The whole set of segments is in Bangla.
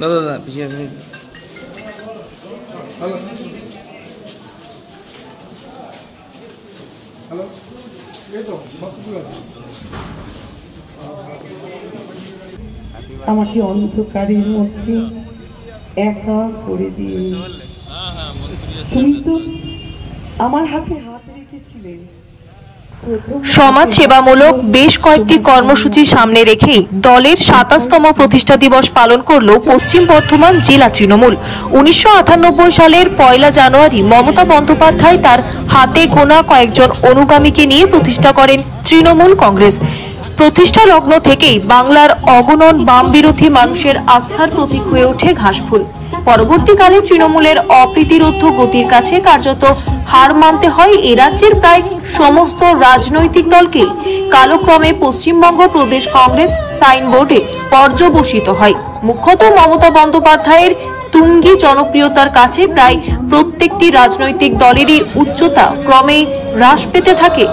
দাদা দাদা পিছিয়ে হ্যালো হ্যালো এই তো হসপিটাল আছে। আমাকে অন্ধকারের মধ্যে একা করে দিয়ে তুমি তো আমার হাতে হাত রেখেছিলে। সমাজ সেবামূলক বেশ কয়েকটি কর্মসূচি সামনে রেখেই দলের ২৭তম প্রতিষ্ঠা দিবস পালন করল পশ্চিম বর্ধমান জেলা তৃণমূল। ১৯৯৮ সালের ১ জানুয়ারি মমতা বন্দ্যোপাধ্যায় তার হাতে গোনা কয়েকজন অনুগামীকে নিয়ে প্রতিষ্ঠা করেন তৃণমূল কংগ্রেস। প্রতিষ্ঠা লগ্ন থেকেই বাংলার অগণন বাম বিরোধী মানুষের আস্থার প্রতীক হয়ে ওঠে ঘাসফুল। পরবর্তীকালে তৃণমূলের অপ্রতিরোধ্য গতির কাছে কার্যত হার মানতে হয় এ রাজ্যের প্রায় সমস্ত রাজনৈতিক দলকে। কালক্রমে পশ্চিমবঙ্গ প্রদেশ কংগ্রেস সাইনবোর্ডে পর্যবসিত হয়। মুখ্যত মমতা বন্দ্যোপাধ্যায়ের তুঙ্গী জনপ্রিয়তার কাছে প্রায় প্রত্যেকটি রাজনৈতিক দলেরই উচ্চতা ক্রমে হ্রাস পেতে থাকে।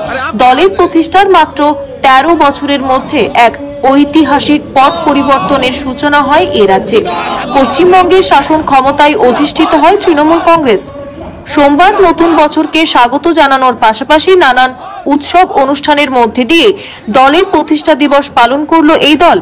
দলের প্রতিষ্ঠার মাত্র ১৩ বছরের মধ্যে এক ঐতিহাসিক পট পরিবর্তনের সূচনা হয় এ রাজ্যে। পশ্চিমবঙ্গের শাসন ক্ষমতায় অধিষ্ঠিত হয় তৃণমূল কংগ্রেস। সোমবার নতুন বছরকে স্বাগত জানানোর পাশাপাশি নানান উৎসব অনুষ্ঠানের মধ্যে দিয়ে দলের প্রতিষ্ঠা দিবস পালন করল এই দল।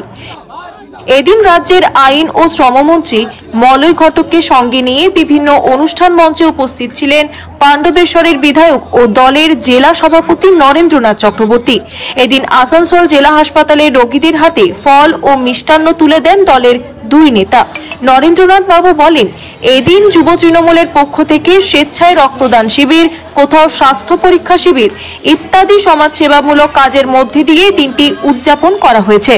এদিন রাজ্যের আইন ও শ্রমমন্ত্রী মলয় ঘটককে সঙ্গে নিয়ে বিভিন্ন অনুষ্ঠান মঞ্চে উপস্থিত ছিলেন পাণ্ডবেশ্বরের বিধায়ক ও দলের জেলা সভাপতি নরেন্দ্রনাথ চক্রবর্তী। এদিন আসানসোল জেলা হাসপাতালে রোগীদের হাতে ফল ও মিষ্টান্ন তুলে দেন দলের দুই নেতা। নরেন্দ্রনাথ বাবু বলেন, এদিন যুব তৃণমূলের পক্ষ থেকে স্বেচ্ছায় রক্তদান শিবির, কোথাও স্বাস্থ্য পরীক্ষা শিবির ইত্যাদি সমাজসেবামূলক কাজের মধ্যে দিয়ে দিনটি উদযাপন করা হয়েছে।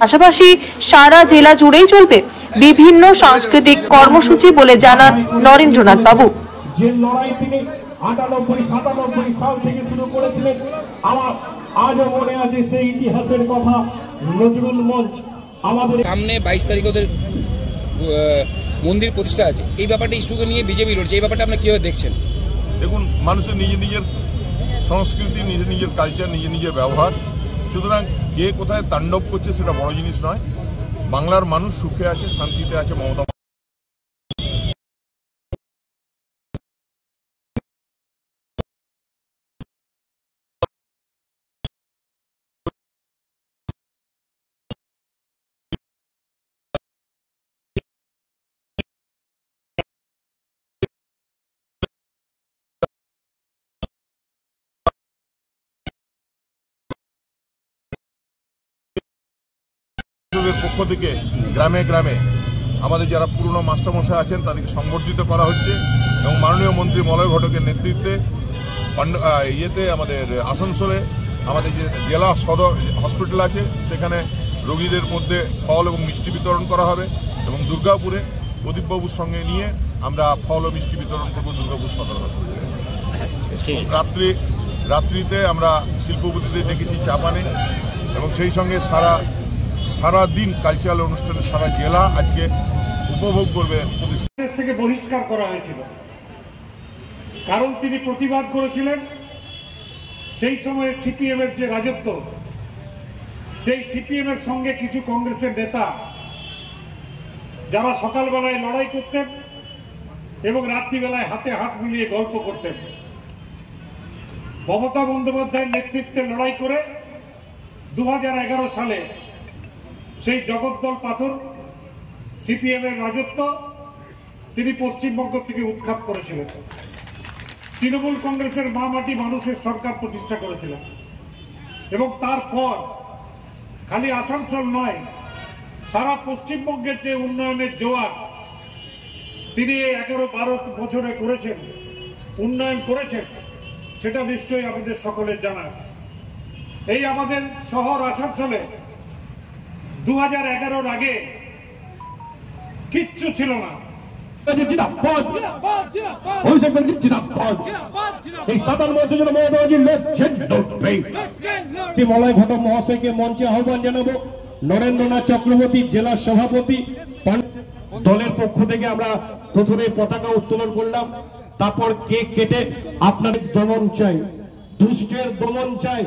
পাশাপাশি সারা জেলা জুড়েই চলবে বিভিন্ন সাংস্কৃতিক কর্মসূচি বলে জানান নরেন্দ্রনাথ বাবু। যে লড়াই তিনি ৯৮-৯৭ সাল থেকে শুরু করেছিলেন, আমার আজও মনে আছে সেই ইতিহাসের কথা। নজরুল মঞ্চ আমাদের সামনে ২২ তারিখ ওদের মন্দির প্রতিষ্ঠা আছে, এই ব্যাপারটা ইস্যুকে নিয়ে বিজেপি লড়ছে, এই ব্যাপারটা আপনারা কিভাবে দেখছেন? দেখুন, মানুষের নিজের নিজের সংস্কৃতি, নিজের নিজের কালচার, নিজের নিজের ব্যবহার, সুতরাং কে কোথায় তাণ্ডব করছে সেটা বড় জিনিস নয়। বাংলার মানুষ সুখে আছে, শান্তিতে আছে। মমতা পক্ষ থেকে গ্রামে গ্রামে আমাদের যারা পুরনো মাস্টারমশাই আছেন তাদেরকে সংবর্ধিত করা হচ্ছে এবং মাননীয় মন্ত্রী মলয় ঘটকের নেতৃত্বে আমাদের আসানসোলে আমাদের যে জেলা সদর হসপিটাল আছে সেখানে রোগীদের মধ্যে ফল এবং মিষ্টি বিতরণ করা হবে এবং দুর্গাপুরে প্রদীপবাবুর সঙ্গে নিয়ে আমরা ফল ও মিষ্টি বিতরণ করবো দুর্গাপুর সদর হসপিটালে। রাত্রিতে আমরা শিল্পপতিদের ডেকেছি চা পানে এবং সেই সঙ্গে সারা দিন কালচারাল অনুষ্ঠানে সারা জেলা আজকে উপভোগ করবে। দেশ থেকে বহিষ্কার করা হয়েছিল, কারণ তিনি প্রতিবাদ করেছিলেন সেই সময়ে সিপিএম এর যে রাজত্ব, সেই সিপিএম এর সঙ্গে কিছু কংগ্রেসের নেতা যারা সকালবেলায় লড়াই করতেন এবং রাত্রিবেলায় হাতে হাত মিলিয়ে গল্প করতেন। মমতা বন্দ্যোপাধ্যায়ের নেতৃত্বে লড়াই করে ২০১১ সালে সেই জগদ্দল পাথর সিপিএম এর রাজত্ব তিনি পশ্চিমবঙ্গ থেকে উৎখাত করেছিলেন। তৃণমূল কংগ্রেসের মা মাটি মানুষের সরকার প্রতিষ্ঠা করেছিলেন এবং তারপর খালি আসানসোল নয়, সারা পশ্চিমবঙ্গের যে উন্নয়নের জোয়ার তিনি ১১-১২ বছরে করেছেন, উন্নয়ন করেছেন, সেটা নিশ্চয়ই আমাদের সকলের জানা। এই আমাদের শহর আসানসোলে 2011-র আগে কিচ্ছু ছিল না। মলয় ঘটক মহাশয়কে মঞ্চে আহ্বান জানাবো। নরেন্দ্রনাথ চক্রবর্তী জেলা সভাপতি, দলের পক্ষ থেকে আমরা প্রথমে পতাকা উত্তোলন করলাম, তারপর কেক কেটে আপনাদের দমন চাই, দুষ্টের দমন চাই।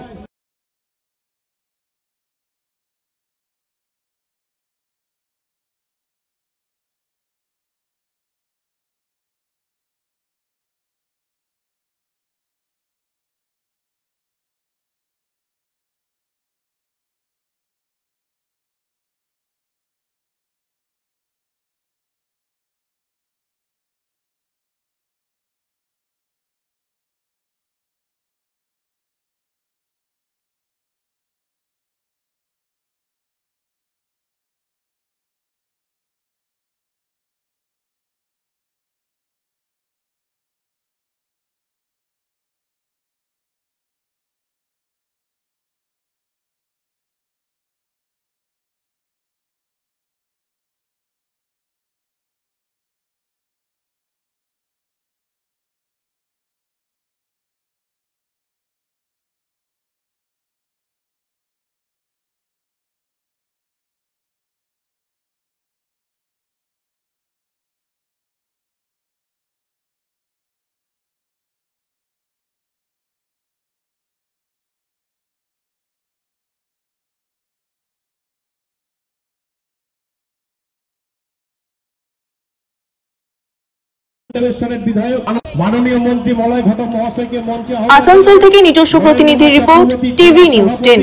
বিধায়ক মাননীয় মন্ত্রী মলয় ঘটক মহাশয়কে মঞ্চে আসানসোল থেকে নিজস্ব প্রতিনিধির রিপোর্ট, টিভি নিউজ 10।